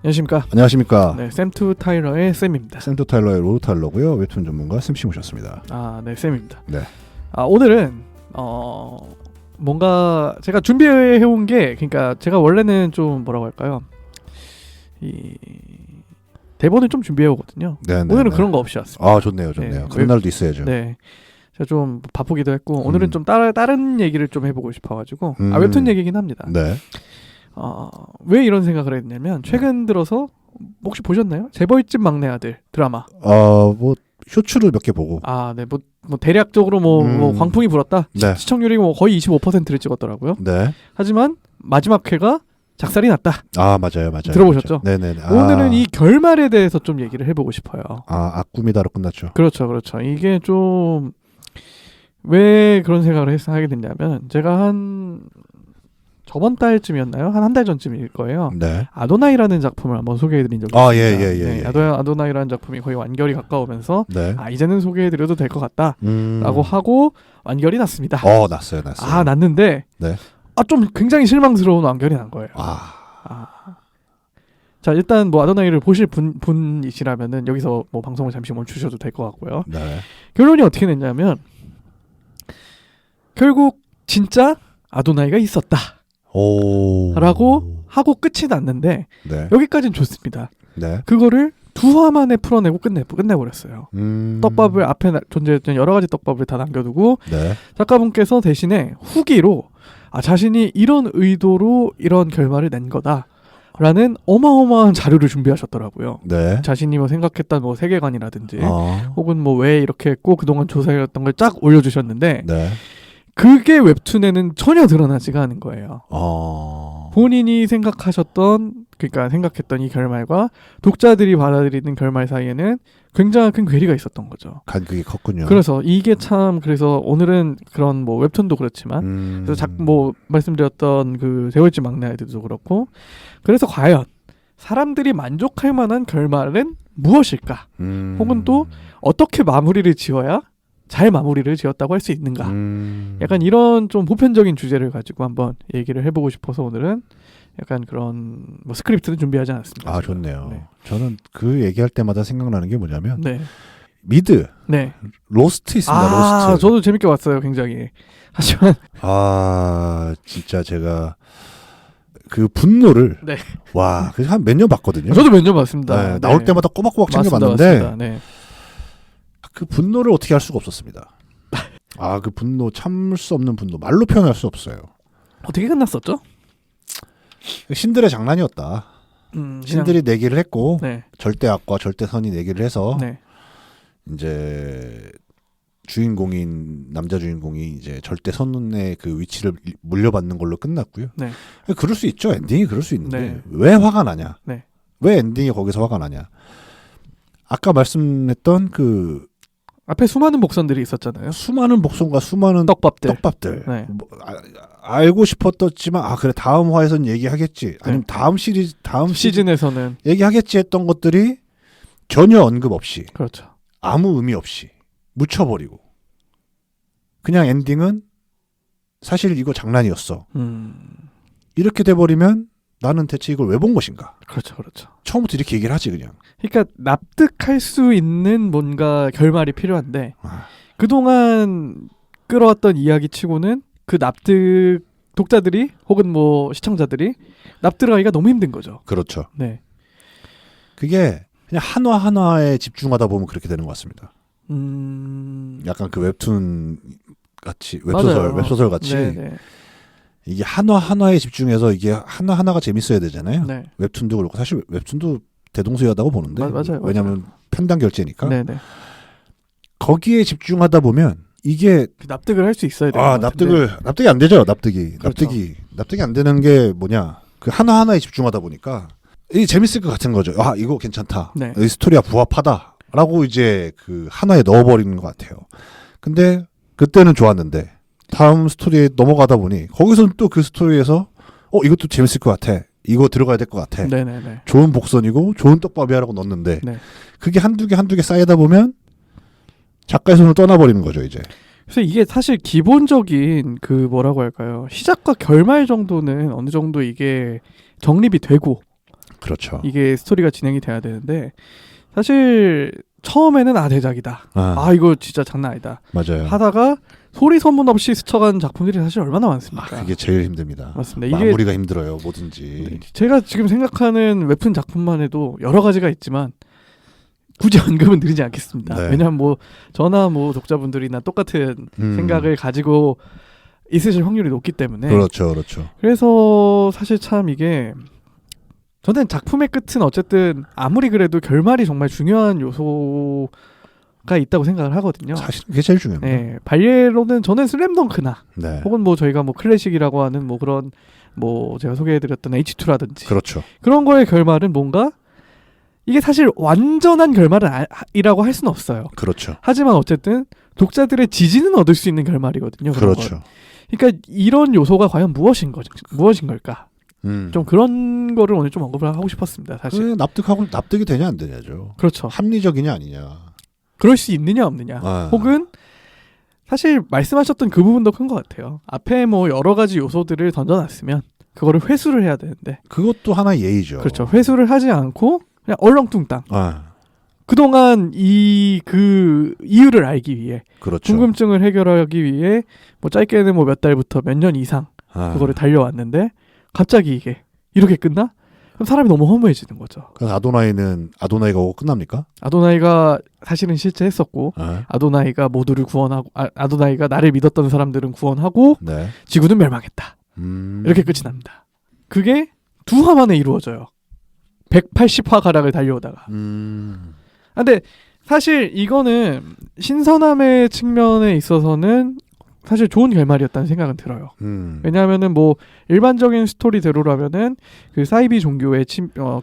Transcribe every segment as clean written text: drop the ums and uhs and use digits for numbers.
안녕하십니까. 안녕하십니까. 네, 샘투 타일러의 쌤입니다. 샘투 타일러의 로드 타일러고요. 웹툰 전문가 쌤씨 모셨습니다. 네, 쌤입니다. 네. 오늘은 뭔가 제가 준비해온 게, 그러니까 제가 원래는 좀 뭐라고 할까요? 이 대본을 좀 준비해오거든요. 오늘은 그런 거 없이 왔습니다. 좋네요. 네, 그런 날도 있어야죠. 네. 제가 좀 바쁘기도 했고 오늘은 좀 다른 얘기를 좀 해보고 싶어가지고 웹툰 얘기긴 합니다. 네. 왜 이런 생각을 했냐면 최근 들어서 혹시 보셨나요? 재벌집 막내 아들 드라마. 뭐 쇼츠를 몇 개 보고. 네, 뭐 대략적으로 뭐 광풍이 불었다. 네. 시청률이 뭐 거의 25%를 찍었더라고요. 네. 하지만 마지막 회가 작살이 났다. 맞아요. 들어보셨죠? 네네. 오늘은 이 결말에 대해서 좀 얘기를 해보고 싶어요. 악꿈이다로 끝났죠. 그렇죠. 이게 좀 왜 그런 생각을 하게 됐냐면 제가 저번 달쯤이었나요? 한 달 전쯤일 거예요. 네. 아도나이라는 작품을 한번 소개해드린 적이 있습니다. 예. 네, 아도나이라는 작품이 거의 완결이 가까우면서 네. 이제는 소개해드려도 될 것 같다라고 하고 완결이 났습니다. 났어요. 났는데 네. 좀 굉장히 실망스러운 완결이 난 거예요. 자, 일단 뭐 아도나이를 보실 분이시라면은 여기서 뭐 방송을 잠시 멈추셔도 될 것 같고요. 네. 결론이 어떻게 됐냐면 결국 진짜 아도나이가 있었다. 라고 하고 끝이 났는데 네. 여기까지는 좋습니다. 네. 그거를 두 화 만에 풀어내고 끝내버렸어요. 떡밥을 앞에 존재했던 여러 가지 떡밥을 다 남겨두고 네. 작가분께서 대신에 후기로 자신이 이런 의도로 이런 결말을 낸 거다 라는 어마어마한 자료를 준비하셨더라고요. 네. 자신이 뭐 생각했던 뭐 세계관이라든지 혹은 뭐 왜 이렇게 했고 그동안 조사해왔던 걸 쫙 올려주셨는데 네. 그게 웹툰에는 전혀 드러나지가 않은 거예요. 본인이 생각했던 이 결말과 독자들이 받아들이는 결말 사이에는 굉장히 큰 괴리가 있었던 거죠. 간극이 컸군요. 그래서 이게 그래서 오늘은 그런 뭐 웹툰도 그렇지만 그래서 뭐 말씀드렸던 그 재벌집 막내 아이들도 그렇고 그래서 과연 사람들이 만족할 만한 결말은 무엇일까? 혹은 또 어떻게 마무리를 지어야 잘 마무리를 지었다고 할 수 있는가? 약간 이런 좀 보편적인 주제를 가지고 한번 얘기를 해보고 싶어서 오늘은 약간 그런 뭐 스크립트는 준비하지 않았습니다. 좋네요. 네. 저는 그 얘기할 때마다 생각나는 게 뭐냐면 네. 미드, 네. 로스트 있습니다. 로스트. 저도 재밌게 봤어요, 굉장히. 하지만 진짜 제가 그 분노를 네. 한 몇 년 봤거든요. 저도 몇 년 봤습니다. 네, 나올 때마다 꼬박꼬박 챙겨봤는데 맞습니다. 네. 그 분노를 어떻게 할 수가 없었습니다. 그 분노, 참을 수 없는 분노, 말로 표현할 수 없어요. 어떻게 끝났었죠? 신들의 장난이었다. 신들이 내기를 했고 네. 절대 악과 절대 선이 내기를 해서 네. 이제 남자 주인공이 이제 절대 선의 그 위치를 물려받는 걸로 끝났고요. 네. 그럴 수 있죠. 엔딩이 그럴 수 있는데 네. 왜 화가 나냐? 네. 왜 엔딩이 거기서 화가 나냐? 아까 말씀했던 그 앞에 수많은 복선들이 있었잖아요. 수많은 복선과 수많은 떡밥들. 네. 알고 싶었지만 그래 다음 화에선 얘기하겠지. 아니면 다음 시즌에서는 얘기하겠지 했던 것들이 전혀 언급 없이, 그렇죠. 아무 의미 없이 묻혀버리고 그냥 엔딩은 사실 이거 장난이었어. 이렇게 돼버리면 나는 대체 이걸 왜 본 것인가? 그렇죠. 처음부터 이렇게 얘기를 하지 그냥. 그러니까 납득할 수 있는 뭔가 결말이 필요한데 그동안 끌어왔던 이야기치고는 그 독자들이 혹은 뭐 시청자들이 납득하기가 너무 힘든 거죠. 그렇죠. 네. 그게 그냥 한화에 집중하다 보면 그렇게 되는 것 같습니다. 약간 그 웹툰 같이 웹소설 같이 네네. 이게 하나에 집중해서 이게 하나가 재밌어야 되잖아요. 네. 웹툰도 그렇고 사실 웹툰도 대동소이하다고 보는데 맞아요. 왜냐하면 편당 결제니까. 네네. 거기에 집중하다 보면 이게 납득을 할 수 있어야 돼요. 납득이 안 되죠. 납득이 안 되는 게 뭐냐? 그 하나에 집중하다 보니까 이게 재밌을 것 같은 거죠. 이거 괜찮다. 네. 이 스토리가 부합하다라고 이제 그 하나에 넣어버리는 것 같아요. 근데 그때는 좋았는데 다음 스토리에 넘어가다 보니 거기서는 또 그 스토리에서 이것도 재밌을 것 같아. 이거 들어가야 될 것 같아. 네네네. 좋은 복선이고 좋은 떡밥이라고 넣었는데 네. 그게 한두 개 쌓이다 보면 작가의 손을 떠나버리는 거죠 이제. 그래서 이게 사실 기본적인 그 뭐라고 할까요? 시작과 결말 정도는 어느 정도 이게 정립이 되고 그렇죠. 이게 스토리가 진행이 돼야 되는데 사실 처음에는 대작이다. 이거 진짜 장난 아니다. 맞아요. 하다가 소리 소문 없이 스쳐간 작품들이 사실 얼마나 많습니까? 그게 제일 힘듭니다. 맞습니다. 마무리가 힘들어요. 뭐든지. 제가 지금 생각하는 웹툰 작품만 해도 여러 가지가 있지만 굳이 언급은 드리지 않겠습니다. 네. 왜냐하면 뭐 저나 뭐 독자분들이나 똑같은 생각을 가지고 있으실 확률이 높기 때문에. 그렇죠. 그래서 사실 참 이게 저는 작품의 끝은 어쨌든 아무리 그래도 결말이 정말 중요한 요소가 있다고 생각을 하거든요. 사실 그게 제일 중요합니다. 네, 반례로는 저는 슬램덩크나 네. 혹은 뭐 저희가 뭐 클래식이라고 하는 뭐 그런 뭐 제가 소개해드렸던 H2라든지 그렇죠. 그런 거의 결말은 뭔가 이게 사실 완전한 결말은 이라고 할 수는 없어요. 그렇죠. 하지만 어쨌든 독자들의 지지는 얻을 수 있는 결말이거든요. 그렇죠. 그러니까 이런 요소가 과연 무엇인 걸까? 좀 그런 거를 오늘 좀 언급을 하고 싶었습니다. 사실. 납득이 되냐 안 되냐죠. 그렇죠. 합리적이냐 아니냐. 그럴 수 있느냐 없느냐. 혹은 사실 말씀하셨던 그 부분도 큰 것 같아요. 앞에 뭐 여러 가지 요소들을 던져놨으면 그거를 회수를 해야 되는데. 그것도 하나의 예의죠. 그렇죠. 회수를 하지 않고 그냥 얼렁뚱땅. 그동안 그 이유를 알기 위해 그렇죠. 궁금증을 해결하기 위해 뭐 짧게는 뭐 몇 달부터 몇 년 이상 그거를 달려왔는데 갑자기 이게 이렇게 끝나? 그럼 사람이 너무 허무해지는 거죠. 그래서 아도나이가 오고 끝납니까? 아도나이가 사실은 실제 했었고 아도나이가 모두를 구원하고 아도나이가 나를 믿었던 사람들은 구원하고 네. 지구는 멸망했다. 이렇게 끝이 납니다. 그게 두 화 만에 이루어져요. 180화 가량을 달려오다가. 근데 사실 이거는 신선함의 측면에 있어서는 사실 좋은 결말이었다는 생각은 들어요. 왜냐하면은 뭐 일반적인 스토리대로라면은 그 사이비 종교에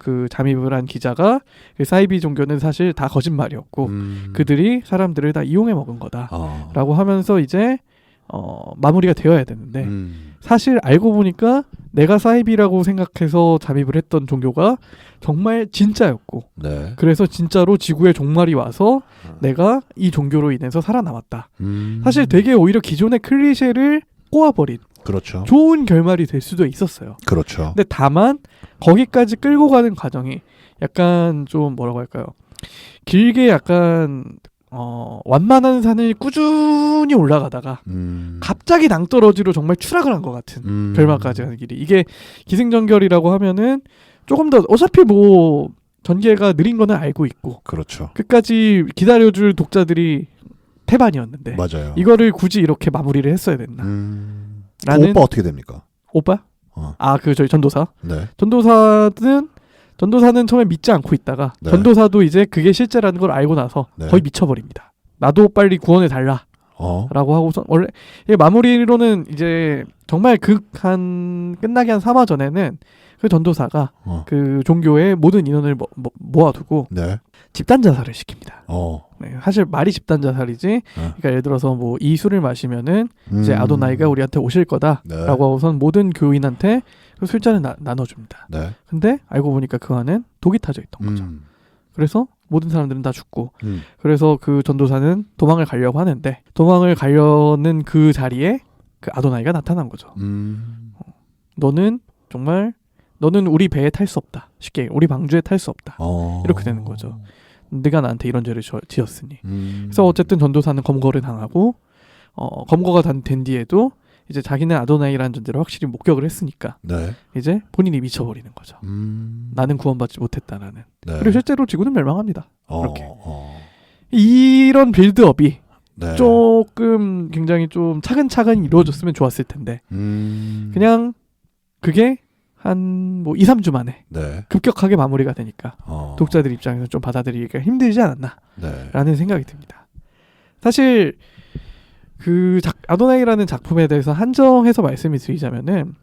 그 잠입을 한 기자가 그 사이비 종교는 사실 다 거짓말이었고 그들이 사람들을 다 이용해 먹은 거다라고 하면서 이제 마무리가 되어야 되는데 사실 알고 보니까 내가 사이비라고 생각해서 잠입을 했던 종교가 정말 진짜였고 네. 그래서 진짜로 지구에 종말이 와서 내가 이 종교로 인해서 살아남았다. 사실 되게 오히려 기존의 클리셰를 꼬아버린 그렇죠. 좋은 결말이 될 수도 있었어요. 그렇죠. 근데 다만 거기까지 끌고 가는 과정이 약간 좀 뭐라고 할까요? 길게 약간 완만한 산을 꾸준히 올라가다가 갑자기 낭떠러지로 정말 추락을 한 것 같은 결말까지 가는 길이. 이게 기승전결이라고 하면은 조금 더 어차피 뭐 전개가 느린 거는 알고 있고 그렇죠. 끝까지 기다려줄 독자들이 태반이었는데 맞아요. 이거를 굳이 이렇게 마무리를 했어야 됐나? 라는 오빠 어떻게 됩니까? 오빠? 그 저희 전도사. 네. 전도사는 처음에 믿지 않고 있다가 네. 전도사도 이제 그게 실제라는 걸 알고 나서 네. 거의 미쳐버립니다. 나도 빨리 구원해 달라. 라고 하고서 원래 마무리로는 이제 정말 끝나기 한 3화 전에는 그 전도사가 그 종교의 모든 인원을 모아두고 네. 집단 자살을 시킵니다. 네. 사실 말이 집단 자살이지. 그러니까 예를 들어서 뭐 이 술을 마시면은 이제 아도나이가 우리한테 오실 거다라고 네. 하고선 모든 교인한테 그 술잔을 나눠줍니다. 네. 근데 알고 보니까 그 안엔 독이 타져 있던 거죠. 그래서 모든 사람들은 다 죽고 그래서 그 전도사는 도망을 가려고 하는데 도망을 가려는 그 자리에 그 아도나이가 나타난 거죠. 너는 우리 배에 탈 수 없다. 쉽게 우리 방주에 탈 수 없다. 이렇게 되는 거죠. 네가 나한테 이런 죄를 지었으니. 그래서 어쨌든 전도사는 검거를 당하고 검거가 된 뒤에도 이제 자기는 아도나이라는 존재를 확실히 목격을 했으니까 네. 이제 본인이 미쳐버리는 거죠. 나는 구원받지 못했다라는. 네. 그리고 실제로 지구는 멸망합니다. 그렇게. 이런 빌드업이 네. 조금 굉장히 좀 차근차근 이루어졌으면 좋았을 텐데 그냥 그게 한 뭐 2-3주 만에 네. 급격하게 마무리가 되니까 독자들 입장에서 좀 받아들이기가 힘들지 않았나 라는 생각이 듭니다. 사실 그 아도나이라는 작품에 대해서 한정해서 말씀을 드리자면은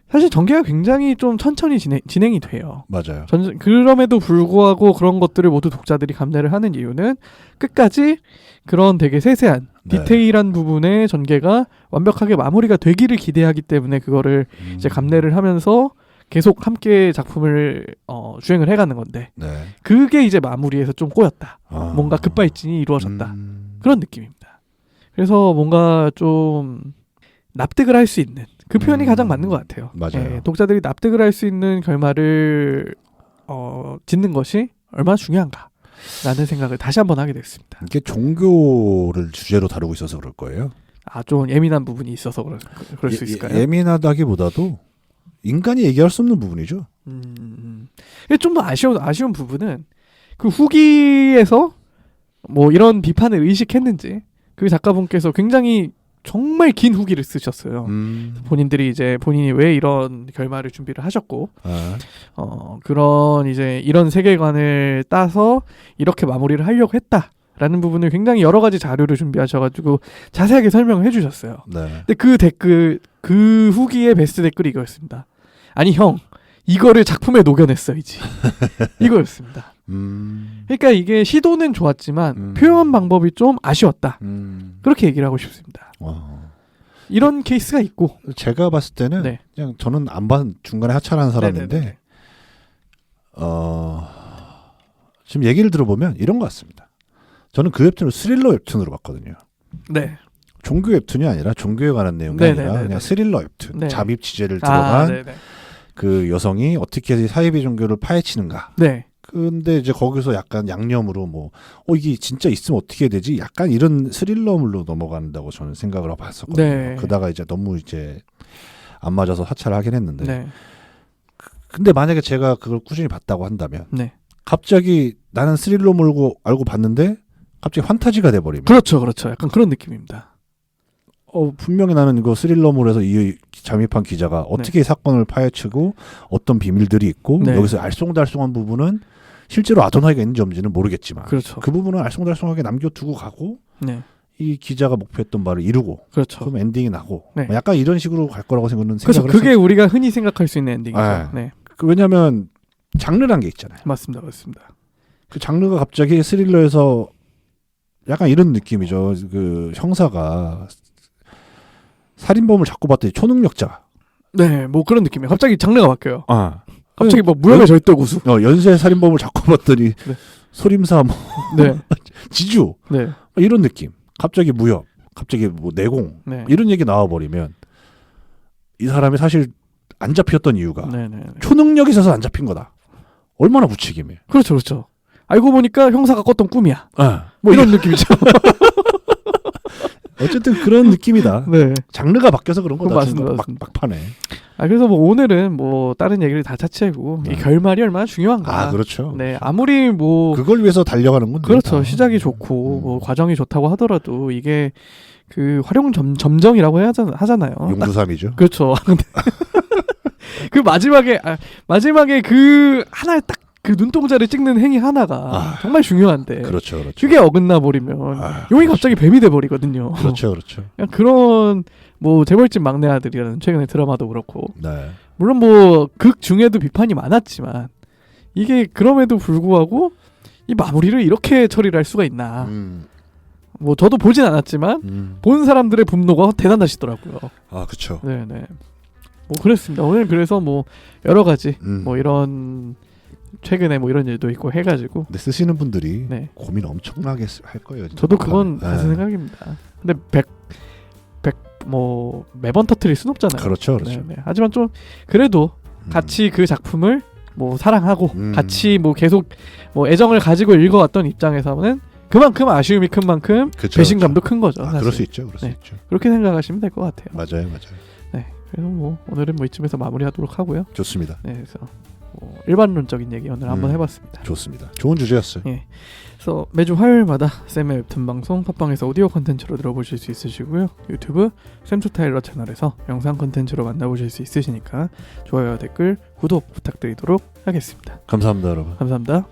사실 전개가 굉장히 좀 천천히 진행이 돼요. 맞아요. 그럼에도 불구하고 그런 것들을 모두 독자들이 감내를 하는 이유는 끝까지 그런 되게 세세한 디테일한 부분의 전개가 완벽하게 마무리가 되기를 기대하기 때문에 그거를 이제 감내를 하면서 계속 함께 작품을 주행을 해가는 건데 그게 이제 마무리에서 좀 꼬였다. 뭔가 급발진이 이루어졌다. 그런 느낌입니다. 그래서 뭔가 좀 납득을 할 수 있는 그 표현이 가장 맞는 것 같아요. 맞아요. 독자들이 납득을 할 수 있는 결말을 짓는 것이 얼마나 중요한가라는 생각을 다시 한번 하게 됐습니다. 이게 종교를 주제로 다루고 있어서 그럴 거예요. 좀 예민한 부분이 있어서 그럴 수 있을까요? 예민하다기보다도 인간이 얘기할 수 없는 부분이죠. 좀 더 아쉬운 부분은 그 후기에서 뭐 이런 비판을 의식했는지 그 작가분께서 굉장히 정말 긴 후기를 쓰셨어요. 본인이 왜 이런 결말을 준비를 하셨고, 그런 이제 이런 세계관을 따서 이렇게 마무리를 하려고 했다라는 부분을 굉장히 여러 가지 자료를 준비하셔가지고 자세하게 설명을 해주셨어요. 네. 근데 그 후기의 베스트 댓글이 이거였습니다. 아니 형, 이거를 작품에 녹여냈어야지. 이거였습니다. 그러니까 이게 시도는 좋았지만 표현 방법이 좀 아쉬웠다. 그렇게 얘기를 하고 싶습니다. 이런 케이스가 있고 제가 봤을 때는 네. 그냥 저는 중간에 하차하는 사람인데 네네네. 지금 얘기를 들어보면 이런 것 같습니다. 저는 그 웹툰을 스릴러 웹툰으로 봤거든요. 네. 종교 웹툰이 아니라 종교에 관한 내용이 네네네네. 아니라 그냥 스릴러 웹툰. 네. 잡입 취재를 들어간 네네. 그 여성이 어떻게 사이비 종교를 파헤치는가. 네. 근데 이제 거기서 약간 양념으로 이게 진짜 있으면 어떻게 되지? 약간 이런 스릴러물로 넘어간다고 저는 생각을 봤었거든요. 네. 그다가 이제 너무 이제 안 맞아서 하차를 하긴 했는데. 네. 근데 만약에 제가 그걸 꾸준히 봤다고 한다면 네. 갑자기 나는 스릴러물 알고 봤는데 갑자기 판타지가 돼버리면 그렇죠. 약간 그런 느낌입니다. 분명히 나는 이거 스릴러물에서 이 잠입한 기자가 어떻게 사건을 파헤치고 어떤 비밀들이 있고 네. 여기서 알쏭달쏭한 부분은 실제로 아도나이가 있는지 없는지는 모르겠지만 그렇죠. 그 부분은 알쏭달쏭하게 남겨두고 가고 네. 이 기자가 목표했던 바를 이루고 그렇죠. 그럼 엔딩이 나고 네. 약간 이런 식으로 갈 거라고 생각을 그래서 그게 우리가 흔히 생각할 수 있는 엔딩이죠. 네. 네. 왜냐하면 장르란 게 있잖아요. 맞습니다. 그 장르가 갑자기 스릴러에서 약간 이런 느낌이죠. 그 형사가 살인범을 잡고 봤더니 초능력자. 네, 뭐 그런 느낌이에요. 갑자기 장르가 바뀌어요. 갑자기 뭐 무협의 절도 고수. 연쇄 살인범을 잡고 봤더니 네. 소림사 네. 지주 네. 이런 느낌. 갑자기 무협, 갑자기 뭐 내공 네. 이런 얘기 나와버리면 이 사람이 사실 안 잡혔던 이유가 네. 초능력이 있어서 안 잡힌 거다. 얼마나 무책임해. 그렇죠. 알고 보니까 형사가 꿨던 꿈이야. 뭐 이런 느낌이죠. 어쨌든 그런 느낌이다. 네. 장르가 바뀌어서 그런 거다. 맞습니다. 막판에. 그래서 뭐 오늘은 뭐 다른 얘기를 다 차치하고 이 결말이 얼마나 중요한가. 그렇죠. 네, 아무리 뭐 그걸 위해서 달려가는 건데. 그렇죠. 시작이 좋고 뭐 과정이 좋다고 하더라도 이게 그 활용 점정이라고 하잖아요. 용두삼이죠. 그렇죠. 근데 그 마지막에 그 하나의 딱 그 눈동자를 찍는 행위 하나가 정말 중요한데. 그렇죠. 그게 어긋나 버리면 용이 갑자기 뱀이 돼 버리거든요. 그렇죠. 그런 뭐 재벌집 막내 아들이라는 최근에 드라마도 그렇고. 네. 물론 뭐 극 중에도 비판이 많았지만 이게 그럼에도 불구하고 이 마무리를 이렇게 처리를 할 수가 있나. 뭐 저도 보진 않았지만 본 사람들의 분노가 대단하시더라고요. 그렇죠. 네네. 뭐 그랬습니다. 오늘 그래서 뭐 여러 가지 뭐 이런 최근에 뭐 이런 일도 있고 해가지고. 근데 쓰시는 분들이 네. 고민 엄청나게 할 거예요. 진짜. 저도 그건 같은 생각입니다. 근데 뭐 매번 터뜨릴 순 없잖아요. 그렇죠. 네네. 하지만 좀 그래도 같이 그 작품을 뭐 사랑하고 같이 뭐 계속 뭐 애정을 가지고 읽어왔던 입장에서는 그만큼 아쉬움이 큰 만큼 배신감도 큰 거죠. 사실. 그럴 수 있죠. 그렇게 생각하시면 될 것 같아요. 맞아요. 네. 그래서 뭐 오늘은 뭐 이쯤에서 마무리하도록 하고요. 좋습니다. 네. 그래서 뭐 일반론적인 얘기 오늘 한번 해봤습니다. 좋습니다. 좋은 주제였어요. 예. 그래서 매주 화요일마다 쌤의 웹툰 방송 팟빵에서 오디오 콘텐츠로 들어보실 수 있으시고요. 유튜브 쌤투타일러 채널에서 영상 콘텐츠로 만나보실 수 있으시니까 좋아요와 댓글, 구독 부탁드리도록 하겠습니다. 감사합니다, 여러분. 감사합니다.